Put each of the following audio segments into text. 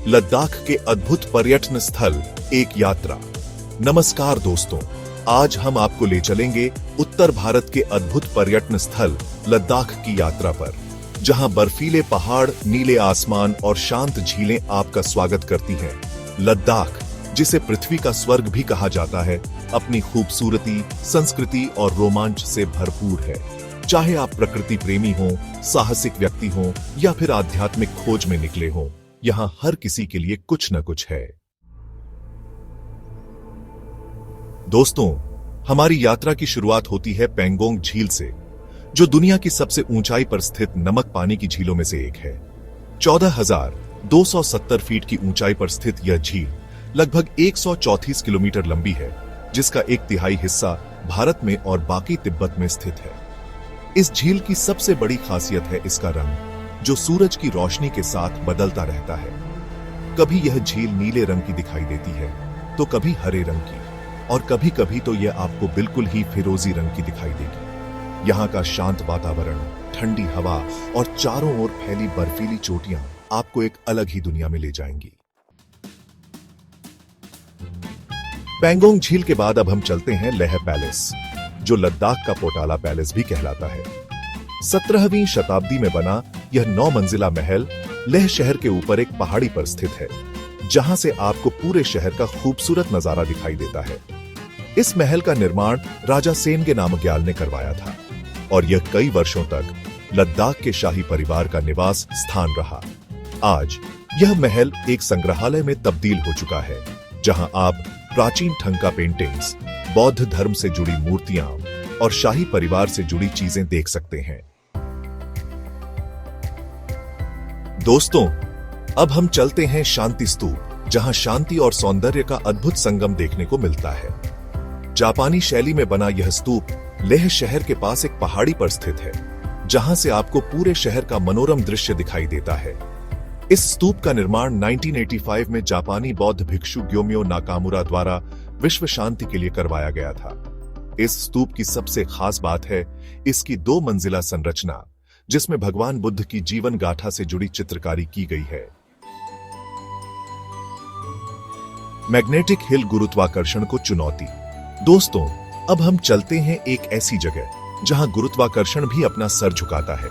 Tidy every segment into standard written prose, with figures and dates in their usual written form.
लद्दाख के अद्भुत पर्यटन स्थल एक यात्रा। नमस्कार दोस्तों, आज हम आपको ले चलेंगे उत्तर भारत के अद्भुत पर्यटन स्थल लद्दाख की यात्रा पर, जहां बर्फीले पहाड़, नीले आसमान और शांत झीलें आपका स्वागत करती हैं। लद्दाख, जिसे पृथ्वी का स्वर्ग भी कहा जाता है, अपनी खूबसूरती, संस्कृति और रोमांच से भरपूर है। चाहे आप प्रकृति प्रेमी हो, साहसिक व्यक्ति हो या फिर आध्यात्मिक खोज में निकले हो, यहां हर किसी के लिए कुछ न कुछ है। दोस्तों, हमारी यात्रा की शुरुआत होती है पेंगोंग झील से, जो दुनिया की सबसे ऊंचाई पर स्थित नमक पानी की झीलों में से एक है। 14,270 फीट की ऊंचाई पर स्थित यह झील लगभग 134 किलोमीटर लंबी है, जिसका एक तिहाई हिस्सा भारत में और बाकी तिब्बत में स्थित है। इस झील की सबसे बड़ी खासियत है इसका रंग, जो सूरज की रोशनी के साथ बदलता रहता है। कभी यह झील नीले रंग की दिखाई देती है, तो कभी हरे रंग की, और कभी कभी तो यह आपको बिल्कुल ही फिरोजी रंग की दिखाई देगी। यहाँ का शांत वातावरण, ठंडी हवा और चारों ओर फैली बर्फीली चोटियां आपको एक अलग ही दुनिया में ले जाएंगी। पेंगोंग झील के बाद अब हम चलते हैं लेह पैलेस, जो लद्दाख का पोटाला पैलेस भी कहलाता है। 17वीं शताब्दी में बना यह 9 मंजिला महल लेह शहर के ऊपर एक पहाड़ी पर स्थित है, जहां से आपको पूरे शहर का खूबसूरत नजारा दिखाई देता है। इस महल का निर्माण राजा सेनगे नामग्याल ने करवाया था, और यह कई वर्षों तक लद्दाख के शाही परिवार का निवास स्थान रहा। आज यह महल एक संग्रहालय में तब्दील हो चुका है, जहां आप प्राचीन ठंका पेंटिंग्स, बौद्ध धर्म से जुड़ी मूर्तियां और शाही परिवार से जुड़ी चीजें देख सकते हैं। दोस्तों, अब हम चलते हैं शांति स्तूप, जहां शांति और सौंदर्य का अद्भुत संगम देखने को मिलता है। जापानी शैली में बना यह स्तूप लेह शहर के पास एक पहाड़ी पर स्थित है, जहां से आपको पूरे शहर का मनोरम दृश्य दिखाई देता है। इस स्तूप का निर्माण 1985 में जापानी बौद्ध भिक्षु ग्योम्यो नाकामुरा द्वारा विश्व शांति के लिए करवाया गया था। इस स्तूप की सबसे खास बात है इसकी 2 मंजिला संरचना, जिसमें भगवान बुद्ध की जीवन गाथा से जुड़ी चित्रकारी की गई है। मैग्नेटिक हिल गुरुत्वाकर्षण को चुनौती। दोस्तों, अब हम चलते हैं एक ऐसी जगह जहां गुरुत्वाकर्षण भी अपना सर झुकाता है।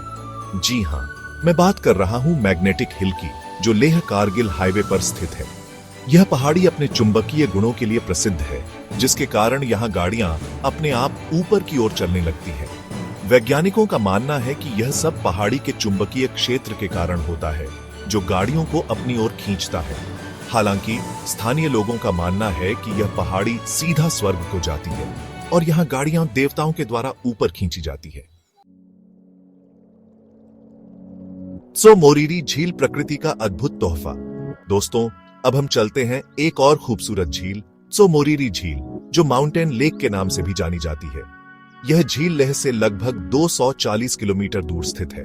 जी हां, मैं बात कर रहा हूं मैग्नेटिक हिल की, जो लेह कारगिल हाईवे पर स्थित है। यह पहाड़ी अपने चुंबकीय गुणों के लिए प्रसिद्ध है, जिसके कारण यहां गाड़ियां अपने आप ऊपर की ओर चलने लगती हैं। वैज्ञानिकों का मानना है कि यह सब पहाड़ी के चुंबकीय क्षेत्र के कारण होता है, जो गाड़ियों को अपनी ओर खींचता है। हालांकि स्थानीय लोगों का मानना है कि यह पहाड़ी सीधा स्वर्ग को जाती है, और यहां गाड़ियां देवताओं के द्वारा ऊपर खींची जाती है। त्सो मोरिरी झील प्रकृति का अद्भुत तोहफा। दोस्तों, अब हम चलते हैं एक और खूबसूरत झील, त्सो मोरिरी झील, जो माउंटेन लेक के नाम से भी जानी जाती है। यह झील लेह से लगभग 240 किलोमीटर दूर स्थित है,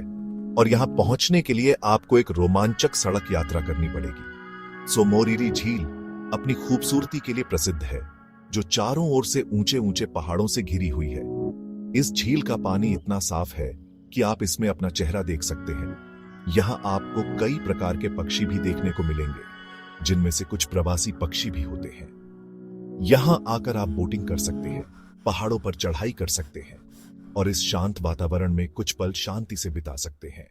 और यहां पहुंचने के लिए आपको एक रोमांचक सड़क यात्रा करनी पड़ेगी। त्सो मोरिरी झील अपनी खूबसूरती के लिए प्रसिद्ध है, जो चारों ओर से ऊंचे ऊंचे पहाड़ों से घिरी हुई है। इस झील का पानी इतना साफ है कि आप इसमें अपना चेहरा देख सकते हैं। यहां आपको कई प्रकार के पक्षी भी देखने को मिलेंगे, जिनमें से कुछ प्रवासी पक्षी भी होते हैं। यहां आकर आप बोटिंग कर सकते हैं, पहाड़ों पर चढ़ाई कर सकते हैं, और इस शांत वातावरण में कुछ पल शांति से बिता सकते हैं।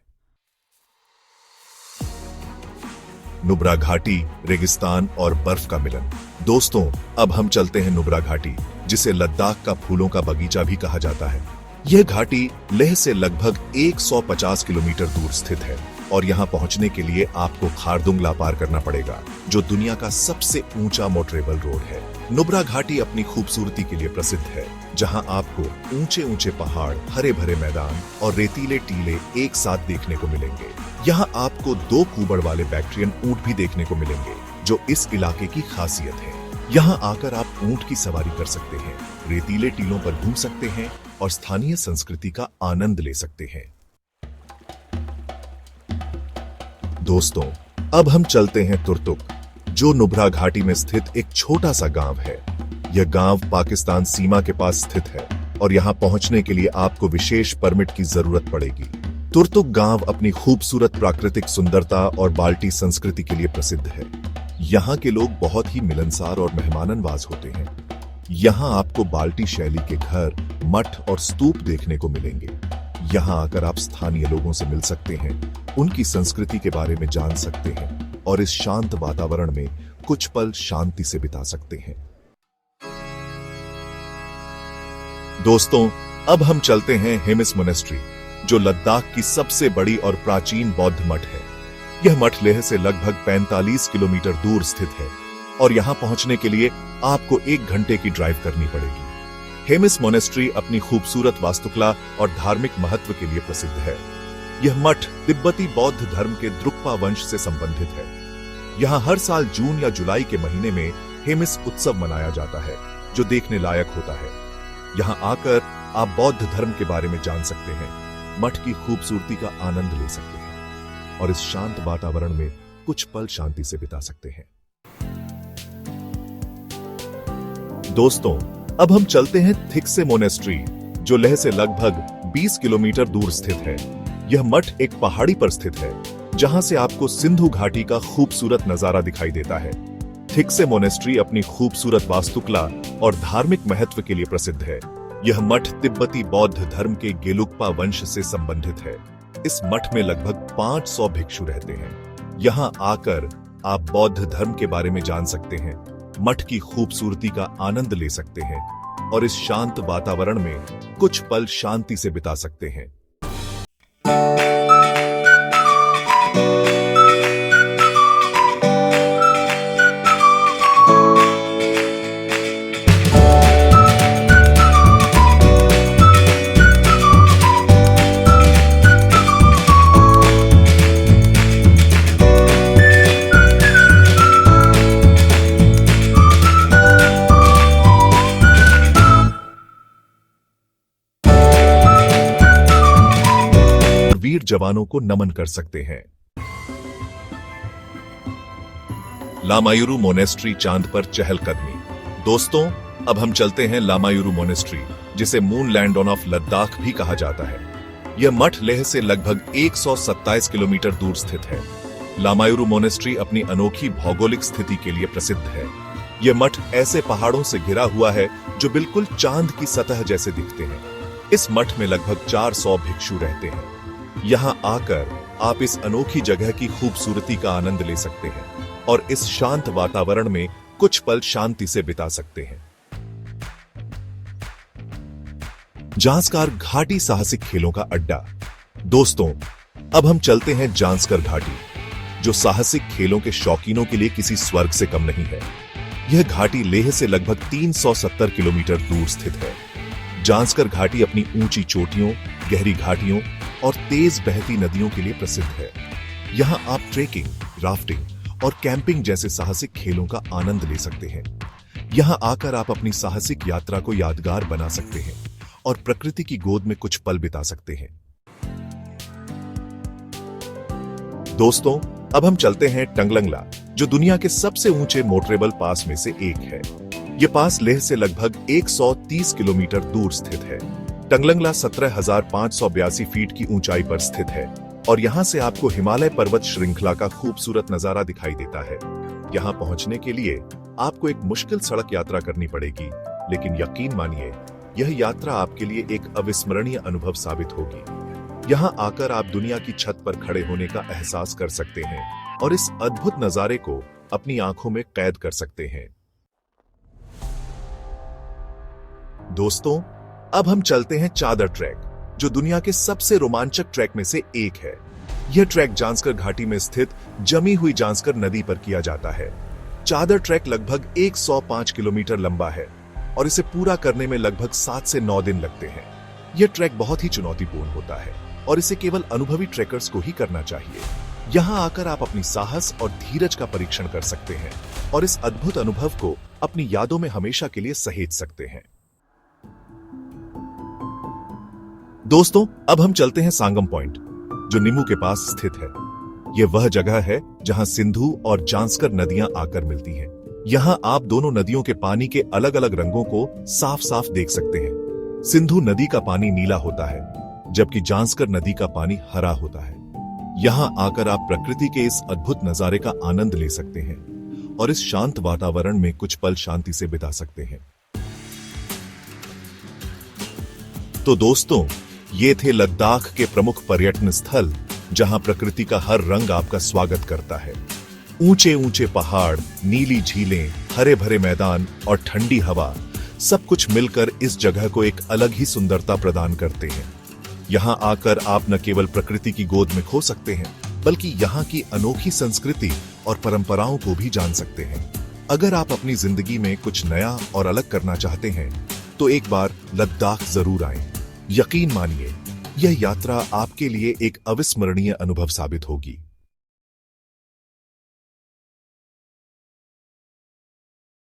नुब्रा घाटी, रेगिस्तान और बर्फ का मिलन। दोस्तों, अब हम चलते हैं नुब्रा घाटी, जिसे लद्दाख का फूलों का बगीचा भी कहा जाता है। यह घाटी लेह से लगभग 150 किलोमीटर दूर स्थित है, और यहां पहुंचने के लिए आपको खारदुंगला पार करना पड़ेगा, जो दुनिया का सबसे ऊंचा मोटरेबल रोड है। नुब्रा घाटी अपनी खूबसूरती के लिए प्रसिद्ध है, जहां आपको ऊंचे ऊंचे पहाड़, हरे भरे मैदान और रेतीले टीले एक साथ देखने को मिलेंगे। यहाँ आपको 2 कुबड़ वाले बैक्ट्रियन ऊंट भी देखने को मिलेंगे, जो इस इलाके की खासियत है। यहाँ आकर आप ऊंट की सवारी कर सकते हैं, रेतीले टीलों पर घूम सकते हैं और स्थानीय संस्कृति का आनंद ले सकते हैं। दोस्तों, अब हम चलते हैं तुर्तुक, जो नुब्रा घाटी में स्थित एक छोटा सा गांव है। यह गांव पाकिस्तान सीमा के पास स्थित है, और यहां पहुंचने के लिए आपको विशेष परमिट की जरूरत पड़ेगी। तुर्तुक गांव अपनी खूबसूरत प्राकृतिक सुंदरता और बाल्टी संस्कृति के लिए प्रसिद्ध है। यहाँ के लोग बहुत ही मिलनसार और मेहमाननवाज होते हैं। यहाँ आपको बाल्टी शैली के घर, मठ और स्तूप देखने को मिलेंगे। यहाँ आकर आप स्थानीय लोगों से मिल सकते हैं, उनकी संस्कृति के बारे में जान सकते हैं और इस शांत वातावरण में कुछ पल शांति से बिता सकते हैं। दोस्तों, अब हम चलते हैं हेमिस मोनेस्ट्री, जो लद्दाख की सबसे बड़ी और प्राचीन बौद्ध मठ है। यह मठ लेह से लगभग 45 किलोमीटर दूर स्थित है और यहां पहुंचने के लिए आपको 1 घंटे की ड्राइव करनी पड़ेगी। हेमिस मोनेस्ट्री अपनी खूबसूरत वास्तुकला और धार्मिक महत्व के लिए प्रसिद्ध है। यह मठ तिब्बती बौद्ध धर्म के द्रुक्पा वंश से संबंधित है। यहाँ हर साल जून या जुलाई के महीने में हेमिस उत्सव मनाया जाता है, जो देखने लायक होता है। यहाँ आकर आप बौद्ध धर्म के बारे में जान सकते हैं, मठ की खूबसूरती का आनंद ले सकते हैं और इस शांत वातावरण में कुछ पल शांति से बिता सकते हैं। दोस्तों, अब हम चलते हैं थिक्से मोनेस्ट्री, जो लेह से लगभग 20 किलोमीटर दूर स्थित है। यह मठ एक पहाड़ी पर स्थित है, जहां से आपको सिंधु घाटी का खूबसूरत नजारा दिखाई देता है। थिक्से मोनेस्ट्री अपनी खूबसूरत वास्तुकला और धार्मिक महत्व के लिए प्रसिद्ध है। यह मठ तिब्बती बौद्ध धर्म के गेलुक्पा वंश से संबंधित है। इस मठ में लगभग 500 भिक्षु रहते हैं। यहाँ आकर आप बौद्ध धर्म के बारे में जान सकते हैं, मठ की खूबसूरती का आनंद ले सकते हैं और इस शांत वातावरण में कुछ पल शांति से बिता सकते हैं। वीर जवानों को नमन कर सकते हैं। लामायुरु मोनेस्ट्री चांद पर चहलकदमी। दोस्तों, अब हम चलते हैं लामायुरु मोनेस्ट्री, जिसे मून लैंड ऑफ लद्दाख भी कहा जाता है। यह मठ लेह से लगभग 127 किलोमीटर दूर स्थित है। लामायुरु मोनेस्ट्री अपनी अनोखी भौगोलिक स्थिति के लिए प्रसिद्ध है। यह मठ ऐसे पहाड़ों से घिरा हुआ है जो बिल्कुल चांद की सतह जैसे दिखते हैं। इस मठ में लगभग 400 भिक्षु रहते हैं। यहाँ आकर आप इस अनोखी जगह की खूबसूरती का आनंद ले सकते हैं और इस शांत वातावरण में कुछ पल शांति से बिता सकते हैं। जांस्कर घाटी साहसिक खेलों का अड्डा। दोस्तों, अब हम चलते हैं जांस्कर घाटी, जो साहसिक खेलों के शौकीनों के लिए किसी स्वर्ग से कम नहीं है। यह घाटी लेह से लगभग 370 किलोमीटर दूर स्थित है। जांस्कर घाटी अपनी ऊंची चोटियों, गहरी घाटियों और तेज बहती नदियों के लिए प्रसिद्ध है। यहाँ आप ट्रेकिंग, राफ्टिंग और कैंपिंग जैसे साहसिक खेलों का आनंद ले सकते हैं। यहाँ आकर आप अपनी साहसिक यात्रा को यादगार बना सकते हैं और प्रकृति की गोद में कुछ पल बिता सकते हैं। दोस्तों, अब हम चलते हैं टंगलंगला, जो दुनिया के सबसे ऊंचे मोटरेबल पास में से एक है। यह पास लेह से लगभग 130 किलोमीटर दूर स्थित है। टंगलंगला 17,582 फीट की ऊंचाई पर स्थित है और यहां से आपको हिमालय पर्वत श्रृंखला का खूबसूरत नजारा दिखाई देता है। यहां पहुंचने के लिए आपको एक मुश्किल सड़क यात्रा करनी पड़ेगी, लेकिन यकीन मानिए, यह यात्रा आपके लिए एक अविस्मरणीय अनुभव साबित होगी। यहां आकर आप दुनिया की छत पर खड़े होने का एहसास कर सकते हैं और इस अद्भुत नजारे को अपनी आंखों में कैद कर सकते हैं। दोस्तों, अब हम चलते हैं चादर ट्रैक, जो दुनिया के सबसे रोमांचक ट्रैक में से एक है। यह ट्रैक जांस्कर घाटी में स्थित जमी हुई जांस्कर नदी पर किया जाता है। चादर ट्रैक लगभग 105 किलोमीटर लंबा है और इसे पूरा करने में लगभग 7 से 9 दिन लगते हैं। यह ट्रैक बहुत ही चुनौतीपूर्ण होता है और इसे केवल अनुभवी ट्रैकर्स को ही करना चाहिए। यहाँ आकर आप अपनी साहस और धीरज का परीक्षण कर सकते हैं और इस अद्भुत अनुभव को अपनी यादों में हमेशा के लिए सहेज सकते हैं। दोस्तों, अब हम चलते हैं सांगम पॉइंट, जो निमू के पास स्थित है। यह वह जगह है जहां सिंधु और जांस्कर नदियां आकर मिलती हैं। यहाँ आप दोनों नदियों के पानी के अलग अलग रंगों को साफ साफ देख सकते हैं। सिंधु नदी का पानी नीला होता है, जबकि जांस्कर नदी का पानी हरा होता है। यहाँ आकर आप प्रकृति के इस अद्भुत नजारे का आनंद ले सकते हैं और इस शांत वातावरण में कुछ पल शांति से बिता सकते हैं। तो दोस्तों, ये थे लद्दाख के प्रमुख पर्यटन स्थल, जहां प्रकृति का हर रंग आपका स्वागत करता है। ऊंचे ऊंचे पहाड़, नीली झीलें, हरे भरे मैदान और ठंडी हवा, सब कुछ मिलकर इस जगह को एक अलग ही सुंदरता प्रदान करते हैं। यहाँ आकर आप न केवल प्रकृति की गोद में खो सकते हैं, बल्कि यहाँ की अनोखी संस्कृति और परंपराओं को भी जान सकते हैं। अगर आप अपनी जिंदगी में कुछ नया और अलग करना चाहते हैं, तो एक बार लद्दाख जरूर आएं। यकीन मानिए, यह यात्रा आपके लिए एक अविस्मरणीय अनुभव साबित होगी।